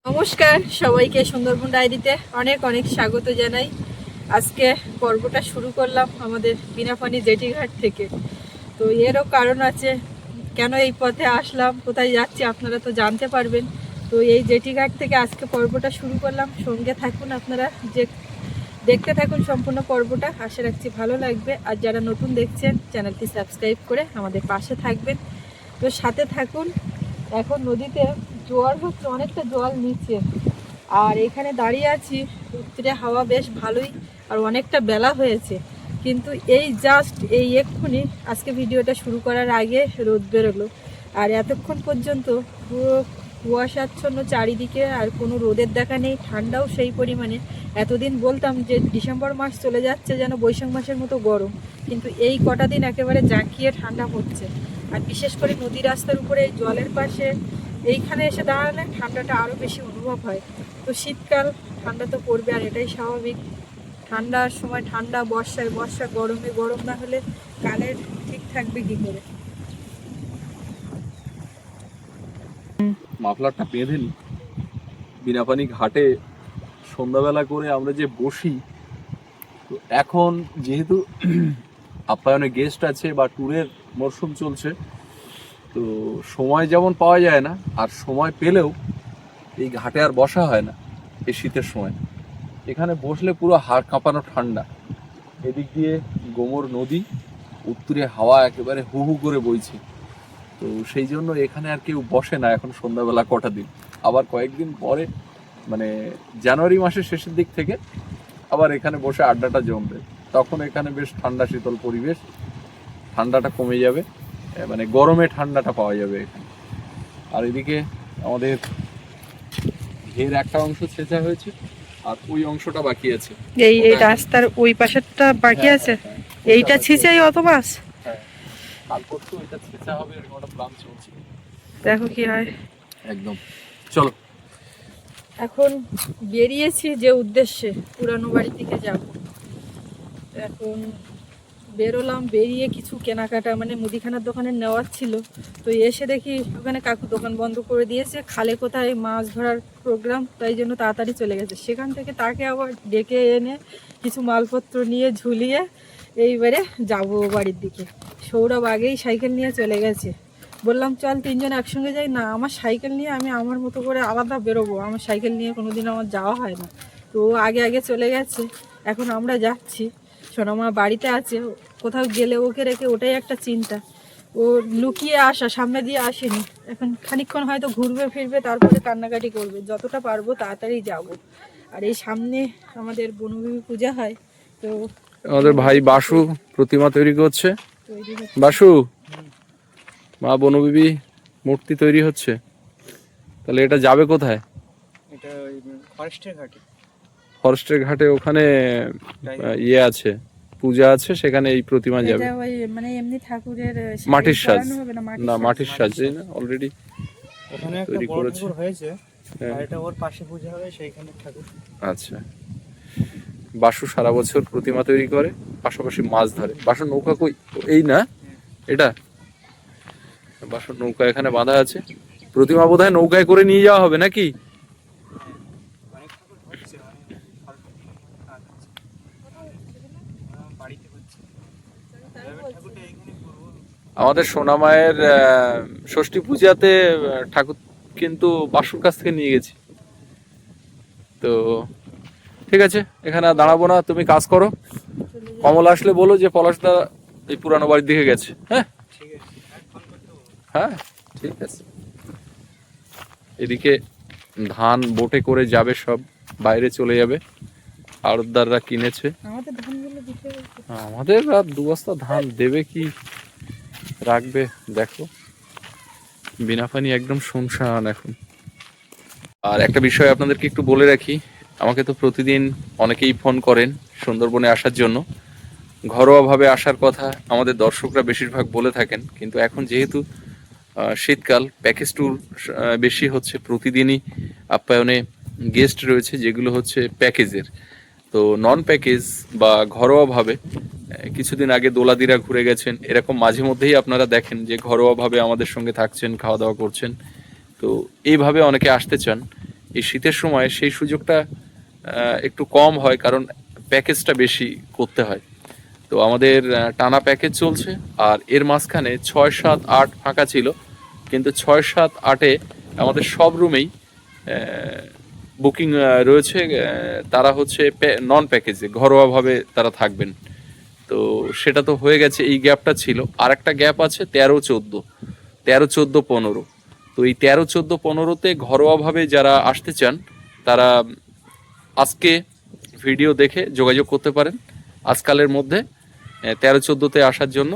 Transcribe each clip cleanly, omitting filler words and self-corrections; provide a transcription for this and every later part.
নমস্কার সবাইকে সুন্দরবন ডায়েরিতে অনেক অনেক স্বাগত জানাই। আজকে পর্বটা শুরু করলাম আমাদের বিনাপানি জেটিঘাট থেকে। তো এরও কারণ আছে, কেন এই পথে আসলাম, কোথায় যাচ্ছি আপনারা তো জানতে পারবেন। তো এই জেটিঘাট থেকে আজকে পর্বটা শুরু করলাম, সঙ্গে থাকুন আপনারা, যে দেখতে থাকুন সম্পূর্ণ পর্বটা। আশা রাখছি ভালো লাগবে। আর যারা নতুন দেখছেন চ্যানেলটি সাবস্ক্রাইব করে আমাদের পাশে থাকবেন, তো সাথে থাকুন। এখন নদীতে জোয়ার হচ্ছে, অনেকটা জল নিচে, আর এখানে দাঁড়িয়ে আছি। উত্তরে হাওয়া বেশ ভালোই, আর অনেকটা বেলা হয়েছে, কিন্তু এই জাস্ট এই এক্ষুনি আজকে ভিডিওটা শুরু করার আগে রোদ বেরোলো। আর এতক্ষণ পর্যন্ত পুরো কুয়াশাচ্ছন্ন চারিদিকে, আর কোনো রোদের দেখা নেই, ঠান্ডাও সেই পরিমাণে। এতদিন বলতাম যে ডিসেম্বর মাস চলে যাচ্ছে যেন বৈশাখ মাসের মতো গরম, কিন্তু এই কটা দিন একেবারে জাঁকিয়ে ঠান্ডা পড়ছে। আর বিশেষ করে নদী রাস্তার উপরে এই জলের পাশে এইখানে এসে দাঁড়ালে ঠান্ডাটা আরও বেশি অনুভব হয়। তো শীতকাল, ঠান্ডা তো পড়বে, আর এটাই স্বাভাবিক। ঠান্ডার সময় ঠান্ডা, বর্ষায় বর্ষা, গরমে গরম না হলে কালের ঠিক থাকবে কী করে। মাফলারটা বেঁধে নি। বিনাপানি ঘাটে সন্ধ্যাবেলা করে আমরা যে বসি, তো এখন যেহেতু আপ্যায়নে গেস্ট আছে বা ট্যুরের মরশুম চলছে, তো সময় যেমন পাওয়া যায় না, আর সময় পেলেও এই ঘাটে আর বসা হয় না এই শীতের সময়। এখানে বসলে পুরো হাড় কাঁপানো ঠান্ডা। এদিক দিয়ে গোমর নদী, উত্তরে হাওয়া একেবারে হু হু করে বইছে। তো সেই জন্য এখানে আর কেউ বসে না এখন সন্ধ্যাবেলা কটা দিন। আবার কয়েকদিন পরে, মানে জানুয়ারি মাসের শেষের দিক থেকে আবার এখানে বসে আড্ডাটা জমবে। তখন এখানে বেশ ঠান্ডা শীতল পরিবেশ, ঠান্ডাটা কমে যাবে, মানে গরমে ঠান্ডাটা পাওয়া যাবে এখানে। আর এদিকে আমাদের ঘের একটা অংশ ছেঁচা হয়েছে, আর ওই অংশটা বাকি আছে। এই রাস্তার ওই পাশেরটা বাকি আছে, এইটা ছিঁচেই অত মাছ। হ্যাঁ, তারপর তো এটা ছেঁচা হবে, এরকম একটা প্ল্যান চলছে। দেখো কি হয়। একদম, চলো। এখন বেরিয়েছি যে উদ্দেশ্যে, পুরানো বাড়ির দিকে যাব। এখন বেরোলাম, বেরিয়ে কিছু কেনাকাটা মানে মুদিখানার দোকানে নেওয়ার ছিল। তো এসে দেখি ওখানে কাকু দোকান বন্ধ করে দিয়েছে, খালে কোথায় মাছ ধরার প্রোগ্রাম, তাই জন্য তাড়াতাড়ি চলে গেছে। সেখান থেকে তাকে আবার ডেকে এনে কিছু মালপত্র নিয়ে ঝুলিয়ে এইবারে যাবো বাড়ির দিকে। সৌরভ আগেই সাইকেল নিয়ে চলে গেছে। বললাম চল তিনজন একসঙ্গে যাই, না আমার সাইকেল নিয়ে আমি আমার মতো করে আলাদা বেরোবো, আমার সাইকেল নিয়ে কোনোদিন আমার যাওয়া হয় না। তো ও আগে আগে চলে গেছে, এখন আমরা যাচ্ছি। সোনামা বাড়িতে আছে, কোথাও গেলে ওকে রেখে ওটাই একটা চিন্তা। ও লুকিয়ে আসা, সামনে দিয়ে আসেনি। এখন খানিকক্ষণ হয়তো ঘুরবে ফিরবে, তারপরে কান্নাকাটি করবে। যতটা পারবো তাড়াতাড়ি যাব। আর এই সামনে আমাদের বনবিবি পূজা হয়, তো আমাদের ভাই বাসু প্রতিমা তৈরি করছে। তৈরি হচ্ছে। বাসু, মা বনবিবি মূর্তি তৈরি হচ্ছে, তাহলে এটা যাবে কোথায়? এটা ওই ফরেস্টের ঘাটে। ফরেস্টের ঘাটে ওখানে ইয়ে আছে, পূজা আছে, সেখানে এই প্রতিমা যাবে। এটা ওই মানে এমনি ঠাকুরের মাটির সাজ, করানো হবে না, না মাটির সাজ না অলরেডি ওখানে একটা তৈরি বড় করেছে। ঠাকুর হয়েছে, হ্যাঁ। আর এটা ওর পাশে পূজা হবে, সেইখানে ঠাকুর। আচ্ছা, বাসু সারা বছর প্রতিমা তৈরি করে, পাশাপাশি মাছ ধরে। বাসুর নৌকা কই? এই না, এটা বাসুর নৌকা এখানে বাঁধা আছে। প্রতিমা বোধহয় নৌকায় করে নিয়ে যাওয়া হবে নাকি? অনেক ঠাকুর হচ্ছে, কাজ হচ্ছে। বাড়িতে হচ্ছে, ঠাকুরটা এইখানে করবো। আমাদের সোনামায়ের ষষ্ঠী পূজাতে ঠাকুর কিন্তু বাসুর কাছ থেকে নিয়ে গেছি। তো ঠিক আছে, এখানে আর দাঁড়াবো না, তুমি কাজ করো। কমল আসলে বলো যে পলাশদা এই পুরানো বাড়ির দিকে গেছে। হ্যাঁ ঠিক আছে, আর ফোন করতে বলবো। হ্যাঁ, ঠিক আছে। এদিকে ধান বোটে করে যাবে, সব বাইরে চলে যাবে, আড়তদাররা কিনেছে। আমাদের ধানগুলো দিতে হবে। আমাদের আর 2 বস্তা ধান দেবে কি রাখবে দেখো। বিনাপানি একদম শুনশান এখন। আর একটা বিষয় আপনাদেরকে একটু বলে রাখি, আমাকে তো প্রতিদিন অনেকেই ফোন করেন সুন্দরবনে আসার জন্য। ঘরোয়াভাবে আসার কথা আমাদের দর্শকরা বেশিরভাগ বলে থাকেন, কিন্তু এখন যেহেতু শীতকাল, প্যাকেজ ট্যুর বেশি হচ্ছে। প্রতিদিনই আপ্যায়নে গেস্ট রয়েছে, যেগুলো হচ্ছে প্যাকেজের। তো নন প্যাকেজ বা ঘরোয়াভাবে কিছুদিন আগে দোলাদিরা ঘুরে গেছেন, এরকম মাঝে মধ্যেই আপনারা দেখেন যে ঘরোয়াভাবে আমাদের সঙ্গে থাকছেন, খাওয়া দাওয়া করছেন। তো এইভাবে অনেকে আসতে চান, এই শীতের সময় সেই সুযোগটা একটু কম হয়, কারণ প্যাকেজটা বেশি করতে হয়। তো আমাদের টানা প্যাকেজ চলছে, আর এর মাঝখানে 6, 7, 8 ফাঁকা ছিল, কিন্তু 6, 7, 8-এ আমাদের সব রুমেই বুকিং রয়েছে। তারা হচ্ছে নন প্যাকেজে, ঘরোয়াভাবে তারা থাকবেন। তো সেটা তো হয়ে গেছে, এই গ্যাপটা ছিল। আর একটা গ্যাপ আছে 13, 14, 13, 14, 15। তো এই 13, 14, 15-তে ঘরোয়াভাবে যারা আসতে চান তারা আজকে ভিডিও দেখে যোগাযোগ করতে পারেন। আজকালের মধ্যে 13, 14-তে আসার জন্য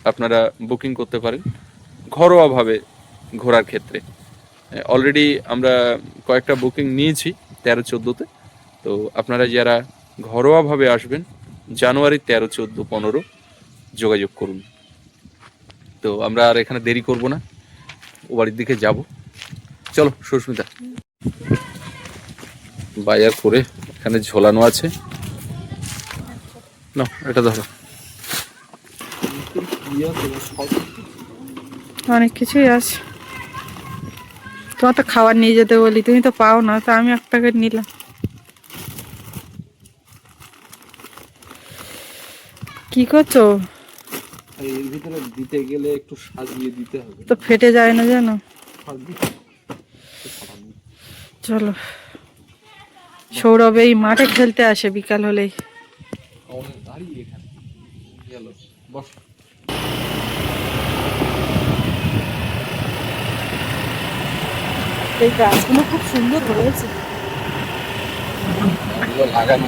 আপনারা বুকিং করতে পারেন ঘরোয়াভাবে ঘোরার ক্ষেত্রে। অলরেডি আমরা কয়েকটা বুকিং নিয়েছি 13, 14-তে। তো আপনারা যারা ঘরোয়াভাবে আসবেন জানুয়ারি 13, 14, 15 যোগাযোগ করুন। তো আমরা আর এখানে দেরি করব না, ও বাড়ির দিকে যাব। চলো সুস্মিতা, বাজার করে এখানে ঝোলানো আছে, না এটা ধরো। অনেক কিছুই আছে। তোমার তো খাবার নিয়ে যেতে বলি, তুমি তো পাও না, তো আমি একটা করে নিলাম। কি করছো? এর ভিতরে দিতে গেলে একটু সাজিয়ে দিতে হবে, তো ফেটে যায় না জানো। চলো, সৌরভ এই মাঠে খেলতে আসে বিকাল হলেই। দাঁড়িয়ে এখানে গেল, বস। এই গাছগুলো খুব সুন্দর হয়েছে। লাগানো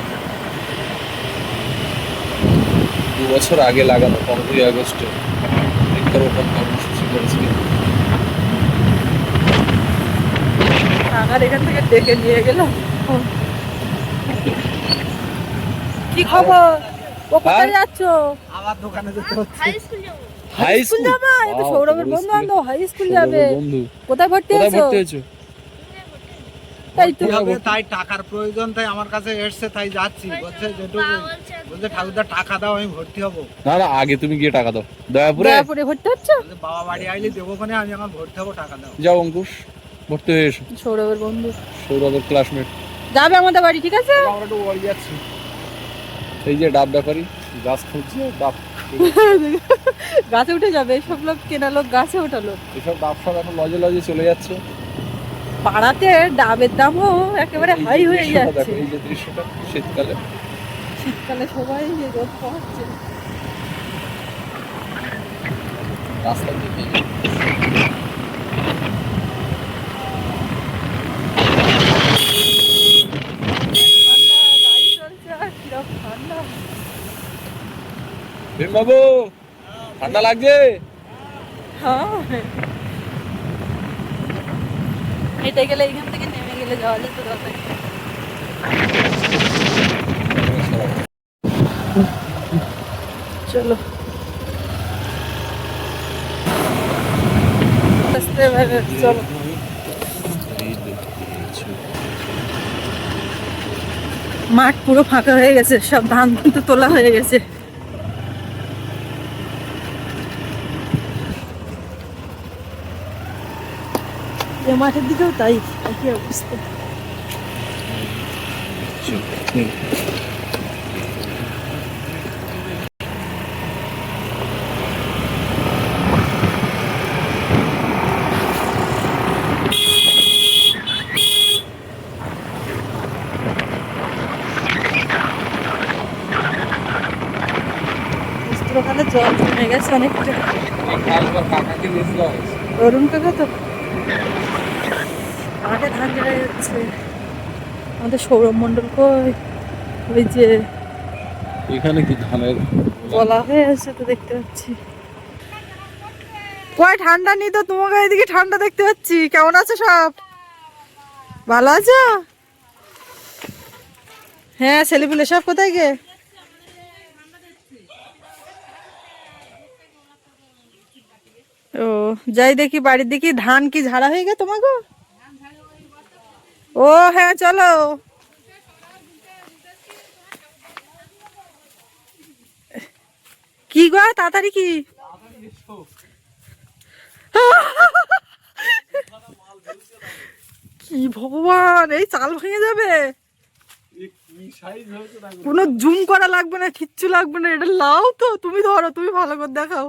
2 বছর আগে লাগানো, 15ই আগস্টে বৃক্ষরোপণ কর্মসূচি করেছিল। আর এখান থেকে ডেকে নিয়ে গেল। কি খবর? ও কোথায় যাচ্ছ? আমার দোকানে যেতে হচ্ছে। হাই স্কুল যাবে? এ তো সৌরভের বন্ধু বান্ধব, হাই স্কুল যাবে। বন্ধু কোথায় ভর্তি হয়েছো? তাই তো। তাই টাকার প্রয়োজন, তাই আমার কাছে এসছে, তাই যাচ্ছি। বলছে যেটুকু বলছে ঠাকুরদা টাকা দাও, আমি ভর্তি হবো। না না, আগে তুমি গিয়ে টাকা দাও। দয়াপুরে ভর্তি হচ্ছ? বলছে বাবা বাড়ি আইলে দেবো, কোনে আমি এখন ভর্তি হবো, টাকা দাও। যাও অঙ্কুশ, ভর্তি হয়ে এসো। সৌরভের বন্ধু, সৌরভের ক্লাসমেট যাবে আমাদের বাড়ি, ঠিক আছে? আমরা একটু বাড়ি যাচ্ছি। এই যে ডাব ব্যাপারী গাছ খুঁজছে, ডাব গাছে উঠে যাবে। সব লোক কেনা লোক গাছে ওঠালো। এসব ডাব সব এখন লজে লজে চলে যাচ্ছে। পাড়াতে ডাবের দামও একেবারে হাই হয়ে যাচ্ছে। দেখো এই যে দৃশ্যটা, শীতকালে শীতকালে সবাই রোদ পাচ্ছে। রাস্তা দিকে বাবু ঠান্ডা লাগছে। হেঁটে গেলে এখান থেকে নেমে গেলে যাওয়া যেত। চলো চলো। মাঠ পুরো ফাঁকা হয়ে গেছে, সব ধান কিন্তু তোলা হয়ে গেছে। মাঠের দিকেও তাই একই অবস্থা। ওখানে জল জমে গেছে অনেকটা। অরুণ কাকা তো মাঠে ধান কেটে যাচ্ছে। আমাদের সৌরভ মন্ডল কই? ওই যে এখানে কি ধানের বলা হয়ে আছে তো, দেখতে পাচ্ছি। কয় ঠান্ডা নি তো, তোমাকে এদিকে ঠান্ডা দেখতে পাচ্ছি। কেমন আছো সব? ভালো আছো? হ্যাঁ, ছেলেপুলে সব কোথায় গে? ও যাই দেখি, বাড়ির দেখি ধান কি ঝাড়া হয়ে গে তোমাকে? ও হ্যাঁ চলো। কি গো তাড়াতাড়ি কি? ই ভগবান, এই চাল ভেঙে যাবে। কোনো জুম করা লাগবে না, কিচ্ছু লাগবে না, এটা লাউ তো। তুমি ধরো, তুমি ভালো করে দেখাও।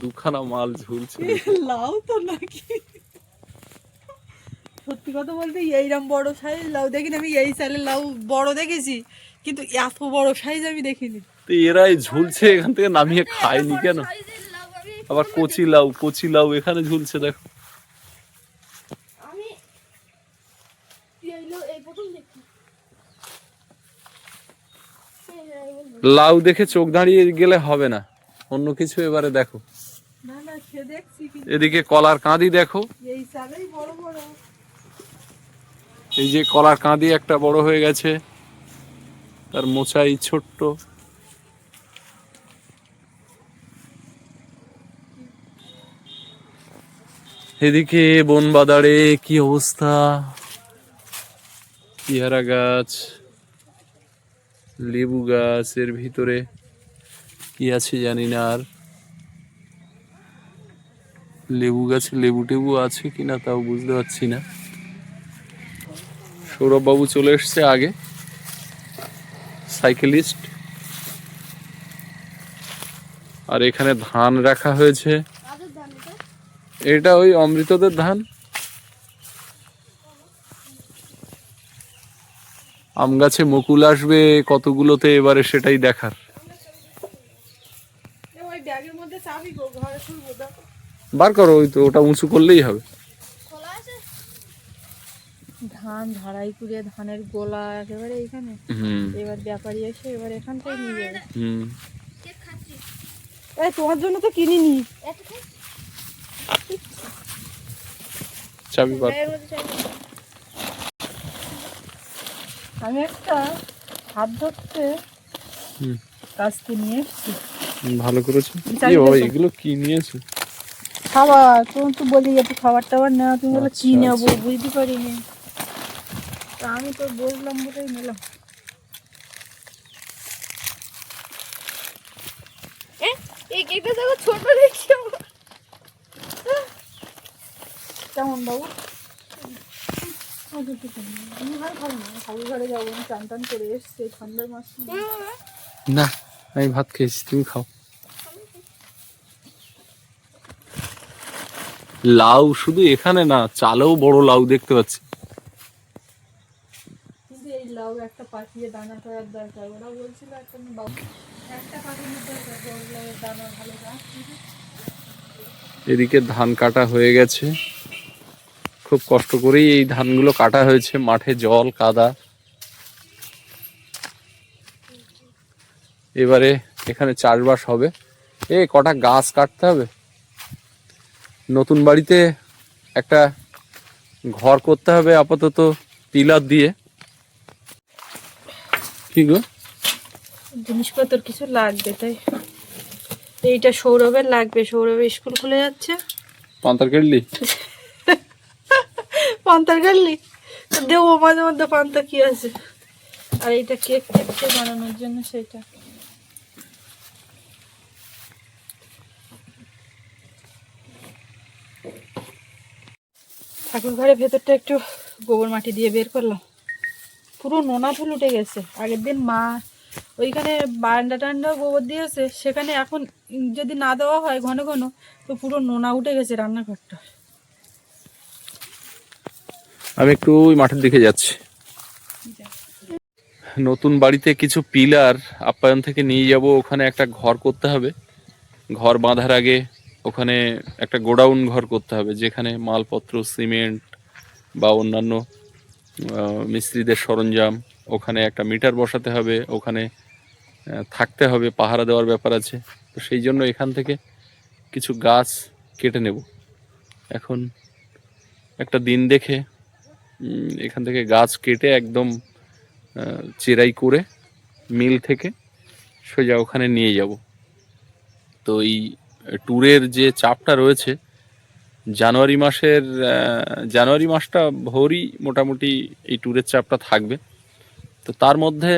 দুখানা মাল ঝুলছে। লাউ তো নাকি? সত্যি কথা বলতে এইরকম বড় সাইজ লাউ দেখিনি আমি। এই সাইজের লাউ বড় দেখেছি, কিন্তু এত বড় সাইজ আমি দেখিনি। তো এরাই ঝুলছে, এখান থেকে নামিয়ে খায়নি কেন? আবার কচি লাউ এখানে ঝুলছে, দেখো। লাউ দেখে চোখ দাঁড়িয়ে গেলে হবে না, অন্য কিছু এবারে দেখো। না না, সে দেখছি, এদিকে কলার কাঁদি দেখো, এই সাইজেই বড় বড়। এই যে কলার কাঁদি একটা বড় হয়ে গেছে, তার মোচাই ছোট্ট। এদিকে বন বাদারে কি অবস্থা, পেয়ারা গাছ, লেবু গাছ, এর ভিতরে কি আছে জানি না। আর লেবু গাছে লেবু টেবু আছে কিনা তাও বুঝতে পারছি না। সৌরভ বাবু চলে এসছে আগে, সাইকেলিস্ট। আর এখানে ধান রাখা হয়েছে, এটা ওই অমৃতদের ধান। আম গাছে মুকুল আসবে কতগুলোতে এবারে, সেটাই দেখার। ওই ব্যাগের মধ্যে চাবি গো, ঘরে শুনবো। দেখো বার করো, ওই তো ওটা উঁচু করলেই হবে। ধান ঝাড়াই করে ধানের গোলা একেবারে এইখানে। এবার ব্যাপারী এসে এবার এখান থেকে নিয়ে যাবে। এই তোমার জন্য তো কিনিনি। চাবি বার। আমি একটা হাত ধরতে কাজকে নিয়ে এসছি। ভালো করেছো। চাবি বাবা, দেবো? এগুলো কি নিয়েছো? খাবার, তুমি তো বলি একটু খাবার টাবার নেওয়া, তুমি বলো কি আচ্ছা, নেবো, আচ্ছা। বুঝতে পারিনি। তা আমি তো বললাম বলেই নিলাম। ছোট দেখছি কেমন বাবু? আমি আর খাবো না, ঠাকুর ঘরে যাবো, আমি চান টান করে এসছি ঠান্ডার মাস। না, আমি ভাত খেয়েছি, তুমি খাও। লাউ শুধু এখানে না, চালেও বড় লাউ দেখতে পাচ্ছি। কিন্তু এই লাউ একটা পাঠিয়ে দানা করার দরকার। ওরা বলছিল একটা পাঠিয়ে দরকার, বড় লাউয়ের দানা ভালো গাছ। এদিকে ধান কাটা হয়ে গেছে, খুব কষ্ট করেই এই ধানগুলো কাটা হয়েছে, মাঠে জল কাদা। এবারে এখানে চাষবাস হবে। কটা গাছ কাটতে হবে, নতুন বাড়িতে একটা ঘর করতে হবে আপাতত পিলার দিয়ে। কি গো? জিনিসপত্র কিছু লাগবে, তাই এইটা সৌরভের লাগবে। সৌরভের স্কুল খুলে যাচ্ছে। Panther kettle? পান্তার গাড়লি দেবো মাঝে মধ্যে, পান্তা কি আছে। আর এইটা কেক বানানোর জন্য সেটা। ঠাকুর ঘরের ভেতরটা একটু গোবর মাটি দিয়ে বের করলাম, পুরো নোনা ধুল উঠে গেছে। আগের দিন মা ওইখানে বারান্দা টান্ডাও গোবর দিয়েছে, সেখানে এখন যদি না দেওয়া হয় ঘন ঘন, তো পুরো নোনা উঠে গেছে রান্নাঘরটা। আমি একটু ওই মাঠের দিকে যাচ্ছি। নতুন বাড়িতে কিছু পিলার আপ্যায়ন থেকে নিয়ে যাব, ওখানে একটা ঘর করতে হবে। ঘর বাঁধার আগে ওখানে একটা গোডাউন ঘর করতে হবে, যেখানে মালপত্র, সিমেন্ট বা অন্যান্য মিস্ত্রিদের সরঞ্জাম, ওখানে একটা মিটার বসাতে হবে, ওখানে থাকতে হবে, পাহারা দেওয়ার ব্যাপার আছে। তো সেই জন্য এখান থেকে কিছু গাছ কেটে নেব। এখন একটা দিন দেখে এখান থেকে গাছ কেটে একদম চেরাই করে মিল থেকে সোজা ওখানে নিয়ে যাব। তো এই ট্যুরের যে চাপটা রয়েছে, জানুয়ারি মাসটা ভোরই মোটামুটি এই ট্যুরের চাপটা থাকবে। তো তার মধ্যে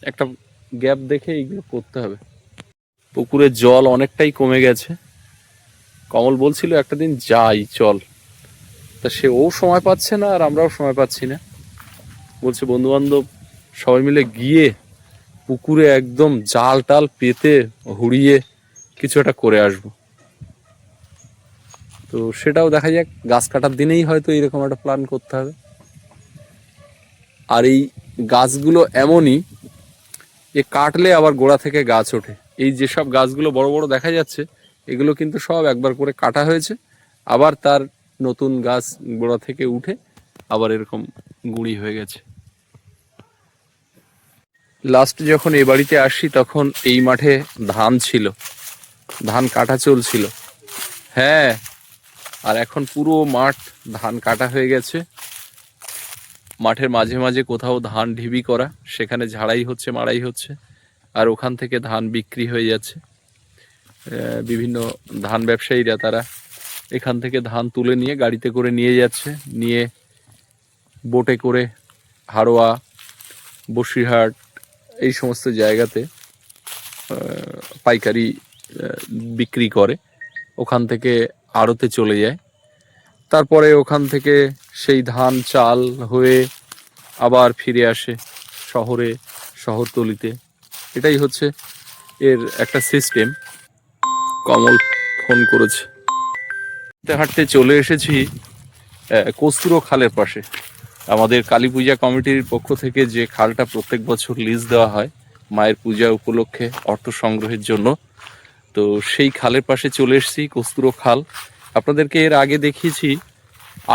একটা গ্যাপ দেখে এইগুলো করতে হবে। পুকুরের জল অনেকটাই কমে গেছে। কমল বলছিল একটা দিন যাই চল, তা সে ও সময় পাচ্ছে না আর আমরাও সময় পাচ্ছি না। বলছে বন্ধু বান্ধব সবাই মিলে গিয়ে পুকুরে একদম জাল টাল পেতে হুড়িয়ে কিছু একটা করে আসবো। তো সেটাও দেখা যাক, গাছ কাটার দিনেই হয়তো এরকম একটা প্ল্যান করতে হবে। আর এই গাছগুলো এমনই যে কাটলে আবার গোড়া থেকে গাছ ওঠে। এই যেসব গাছগুলো বড় বড় দেখা যাচ্ছে এগুলো কিন্তু সব একবার করে কাটা হয়েছে, আবার তার নতুন গাছ গোড়া থেকে উঠে আবার এরকম গুঁড়ি হয়ে গেছে। লাস্ট যখন এই বাড়িতে আসি তখন এই মাঠে ধান ছিল, ধান কাটা চলছিল। হ্যাঁ, আর এখন পুরো মাঠ ধান কাটা হয়ে গেছে। মাঠের মাঝে মাঝে কোথাও ধান ঢিবি করা, সেখানে ঝাড়াই হচ্ছে, মাড়াই হচ্ছে, আর ওখান থেকে ধান বিক্রি হয়ে যাচ্ছে। বিভিন্ন ধান ব্যবসায়ীরা তারা এখান থেকে ধান তুলে নিয়ে গাড়িতে করে নিয়ে যাচ্ছে, নিয়ে বোটে করে হাড়োয়া, বসিরহাট এই সমস্ত জায়গাতে পাইকারি বিক্রি করে। ওখান থেকে আড়তে চলে যায়, তারপরে ওখান থেকে সেই ধান চাল হয়ে আবার ফিরে আসে শহরে, শহরতলিতে। এটাই হচ্ছে এর একটা সিস্টেম। কমল ফোন করেছে। হাঁটতে হাঁটতে চলে এসেছি কস্তুরো খালের পাশে। আমাদের কালী পূজা কমিটির পক্ষ থেকে যে খালটা প্রত্যেক বছর লিজ দেওয়া হয় মায়ের পূজা উপলক্ষে অর্থ সংগ্রহের জন্য, তো সেই খালের পাশে চলে এসেছি। কস্তুরো খাল আপনাদেরকে এর আগে দেখিয়েছি।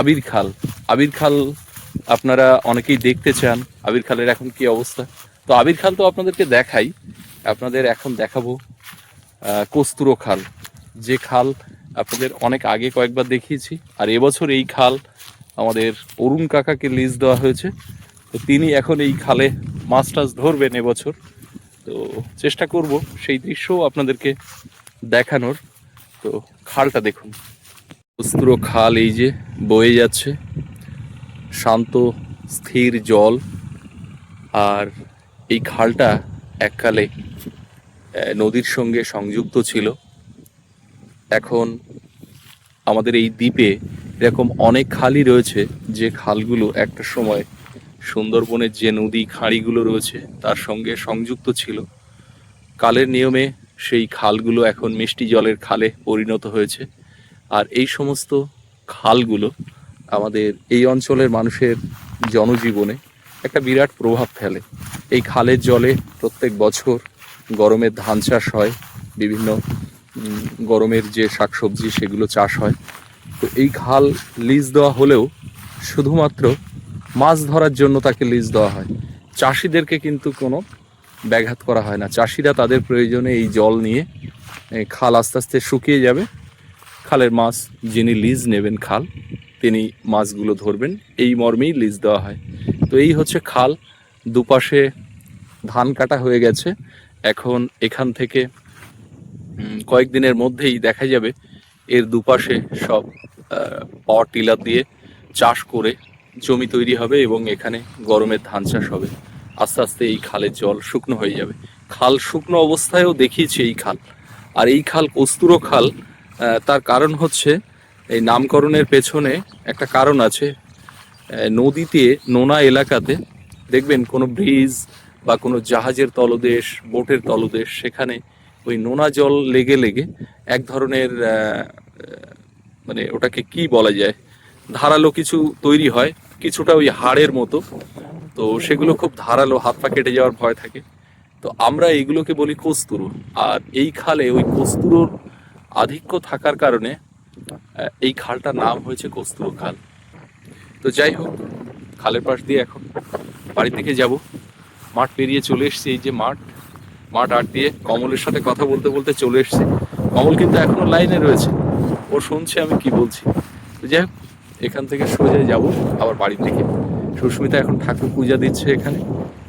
আবির খাল, আবির খাল আপনারা অনেকেই দেখতে চান আবির খালের এখন কি অবস্থা। তো আবির খাল তো আপনাদেরকে দেখাই, আপনাদের এখন দেখাবো কস্তুরো খাল, যে খাল আপনাদের অনেক আগে কয়েকবার দেখিয়েছি। আর এবছর এই খাল আমাদের অরুণ কাকাকে লিজ দেওয়া হয়েছে, তো তিনি এখন এই খালে মাছ টাছ ধরবেন এবছর। তো চেষ্টা করব সেই দৃশ্যও আপনাদেরকে দেখানোর। তো খালটা দেখুন, কস্তুরো খাল এই যে বয়ে যাচ্ছে, শান্ত স্থির জল। আর এই খালটা এককালে নদীর সঙ্গে সংযুক্ত ছিল। এখন আমাদের এই দ্বীপে এরকম অনেক খালই রয়েছে যে খালগুলো একটা সময় সুন্দরবনের যে নদী খাঁড়িগুলো রয়েছে তার সঙ্গে সংযুক্ত ছিল। কালের নিয়মে সেই খালগুলো এখন মিষ্টি জলের খালে পরিণত হয়েছে। আর এই সমস্ত খালগুলো আমাদের এই অঞ্চলের মানুষের জনজীবনে একটা বিরাট প্রভাব ফেলে। এই খালের জলে প্রত্যেক বছর গরমের ধান চাষ হয়, বিভিন্ন গরমের যে শাকসবজি সেগুলো চাষ হয়। তো এই খাল লিজ দেওয়া হলেও শুধুমাত্র মাছ ধরার জন্য তাকে লিজ দেওয়া হয়, চাষিদেরকে কিন্তু কোনো ব্যাঘাত করা হয় না। চাষিরা তাদের প্রয়োজনে এই জল নিয়ে, খাল আস্তে আস্তে শুকিয়ে যাবে, খালের মাছ যিনি লিজ নেবেন খাল তিনি মাছগুলো ধরবেন, এই মর্মেই লিজ দেওয়া হয়। তো এই হচ্ছে খাল, দুপাশে ধান কাটা হয়ে গেছে। এখন এখান থেকে কয়েকদিনের মধ্যেই দেখা যাবে এর দুপাশে সব পাওয়ার টিলার দিয়ে চাষ করে জমি তৈরি হবে এবং এখানে গরমের ধান চাষ হবে। আস্তে আস্তে এই খালের জল শুকনো হয়ে যাবে। খাল শুকনো অবস্থায়ও দেখিয়েছি এই খাল। আর এই খাল কস্তুরো খাল, তার কারণ হচ্ছে এই নামকরণের পেছনে একটা কারণ আছে। নদীতে নোনা এলাকাতে দেখবেন কোনো ব্রিজ বা কোনো জাহাজের তলদেশ, বোটের তলদেশ, সেখানে ওই নোনা জল লেগে লেগে এক ধরনের মানে ওটাকে কি বলা যায়, ধারালো কিছু তৈরি হয়, কিছুটা ওই হাড়ের মতো। তো সেগুলো খুব ধারালো, হাত পা কেটে যাওয়ার ভয় থাকে। তো আমরা এইগুলোকে বলি কস্তুরো। আর এই খালে ওই কস্তুরোর আধিক্য থাকার কারণে এই খালটার নাম হয়েছে কস্তুরো খাল। তো যাই হোক, খালের পাশ দিয়ে এখন বাড়ি থেকে যাব। মাঠ পেরিয়ে চলে এসছি, এই যে মাঠ আট দিয়ে কমলের সাথে কথা বলতে বলতে চলে এসছি। কমল কিন্তু এখনো লাইনে রয়েছে, ও শুনছে আমি কি বলছি। তো যাই হোক, এখান থেকে সোজা যাব আবার বাড়ির দিকে। সুস্মিতা এখন ঠাকুর পূজা দিচ্ছে, এখানে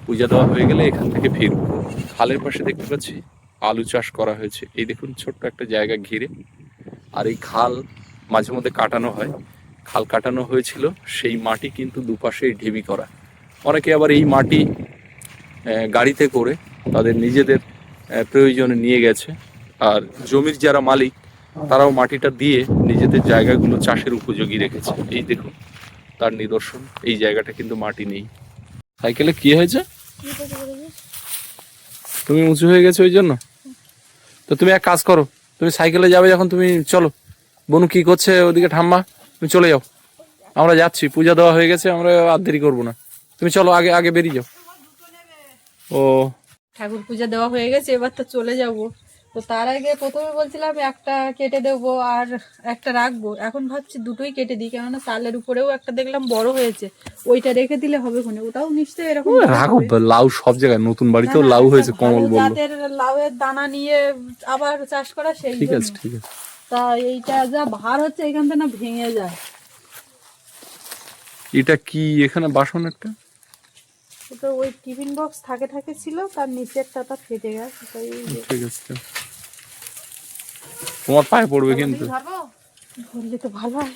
পূজা দেওয়া হয়ে গেলে এখান থেকে ফিরব। খালের পাশে দেখতে পাচ্ছি আলু চাষ করা হয়েছে, এই দেখুন ছোট্ট একটা জায়গা ঘিরে। আর এই খাল মাঝে মধ্যে কাটানো হয়, খাল কাটানো হয়েছিল, সেই মাটি কিন্তু দুপাশেই ঢিবি করা। অনেকে আবার এই মাটি গাড়িতে করে তাদের নিজেদের প্রয়োজনে নিয়ে গেছে। আর জমির যারা মালিক তারাও মাটিটা দিয়ে নিজেদের জায়গাগুলো চাষের উপযোগী রেখেছে। এই দেখুন তার নিদর্শন, এই জায়গাটা কিন্তু মাটি নেই। সাইকেলে কি হয়েছে? তুমি উঁচু হয়ে গেছো ওই জন্য? তো তুমি এক কাজ করো, তুমি সাইকেলে যাবে যখন, তুমি চলো। বনু কি করছে ওদিকে, ঠাম্মা তুমি চলে যাও, আমরা যাচ্ছি, পূজা দেওয়া হয়ে গেছে, আমরা আর দেরি করবো না। তুমি চলো, আগে আগে বেরিয়ে যাও। ও ঠাকুর পূজা দেওয়া হয়ে গেছে, এবার তো চলে যাব। তো তার আগে প্রথমে বলছিলাম একটা কেটে দেবো আর একটা রাখবো, এখন ভাবছি দুটোই কেটে দিই, কেননা চালের উপরেও একটা দেখলাম বড় হয়েছে, ওইটা রেখে দিলে হবে কোনে, ওটাও নিশ্চয়ই এরকম বড় রাখো, হবে। লাউ সব জায়গায়, নতুন বাড়িতেও না, লাউ একটা হয়েছে, কমল ভালো বললো। জাতের লাউয়ের দানা নিয়ে আবার চাষ করা, সেই ঠিক জন্য। আছে ঠিক আছে। তা এইটা যা ভার হচ্ছে এখান থেকে না ভেঙে যায়। এটা কি এখানে বাসন একটা? তো ওই টিফিন বক্স থাকে ছিল, তার নিচেরটা তা ফেটে গেছে, তাই এই যে ঠিক আছে, তোমার পায়ে পড়বে কিন্তু। ধরলে তো ভালো হয়।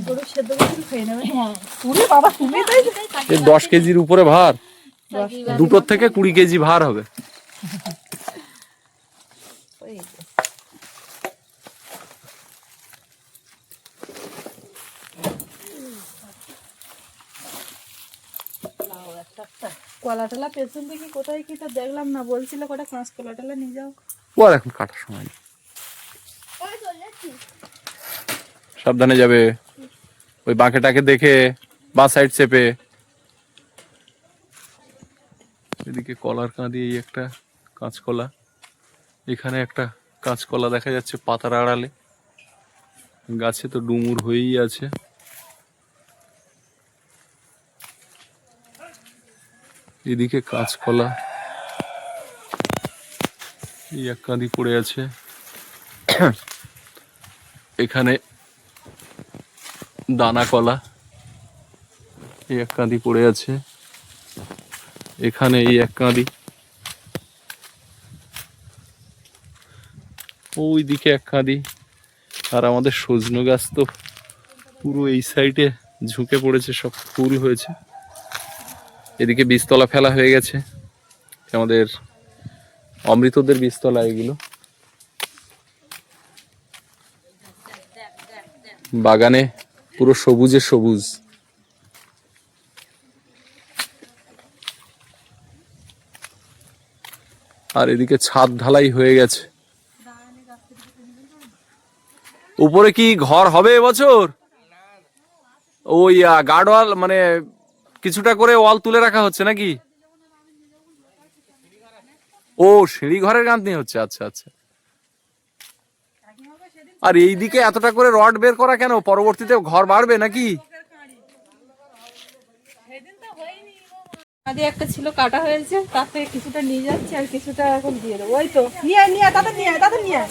গরু সেদ্ধ করে খেয়ে নেবে। পুরে বাবা, তুমি তাই এই 10 কেজির উপরে ভার, দুটোর থেকে 20 কেজি ভার হবে। কলা টলা পেছন থেকে কোথায় কি তা দেখলাম না, বলছিল কটা কাঁচ কলা টলা নিয়ে যাও। ও আর এখন কাটার সময় নেই, সাবধানে যাবে, ওই বাঁকেটাকে দেখে, বাঁ সাইড চেপে। এদিকে কলার কাঁদি, এই একটা কাঁচকলা, এখানে একটা কাঁচকলা দেখা যাচ্ছে পাতার আড়ালে, গাছে তো ডুমুর হয়েই আছে। এদিকে কাঁচকলা, এই এক কাঁদি পড়ে আছে। এখানে দানা কলা, এই এক কাঁদি পড়ে আছে। এখানে এই এক কাঁদি, ওই দিকে এক কাঁদি। আর আমাদের সজনে গাছ তো পুরো এই সাইডে ঝুঁকে পড়েছে, সব ফুল হয়েছে। এদিকে বীজতলা ফেলা হয়ে গেছে, আমাদের অমৃতদের বীজতলা এগুলো। বাগানে পুরো সবুজে সবুজ। আর এদিকে ছাদ ঢালাই হয়ে গেছে। উপরে কি ঘর হবে এবছর? ওই গার্ড ওয়াল, মানে কিছুটা করে ওয়াল তুলে রাখা হচ্ছে নাকি? ও সিঁড়ি ঘরের গাঁথনি হচ্ছে, আচ্ছা আচ্ছা। আর এইদিকে এতটা করে রড বের করা কেন? পরবর্তীতে ঘর বাড়বে নাকি? আগে একটা ছিল, কাটা হয়েছে, তার থেকে কিছুটা নিয়ে যাচ্ছে আর কিছুটা এখন দিয়ে দেবো। ওই তো নিয়ে তাতে নিয়ে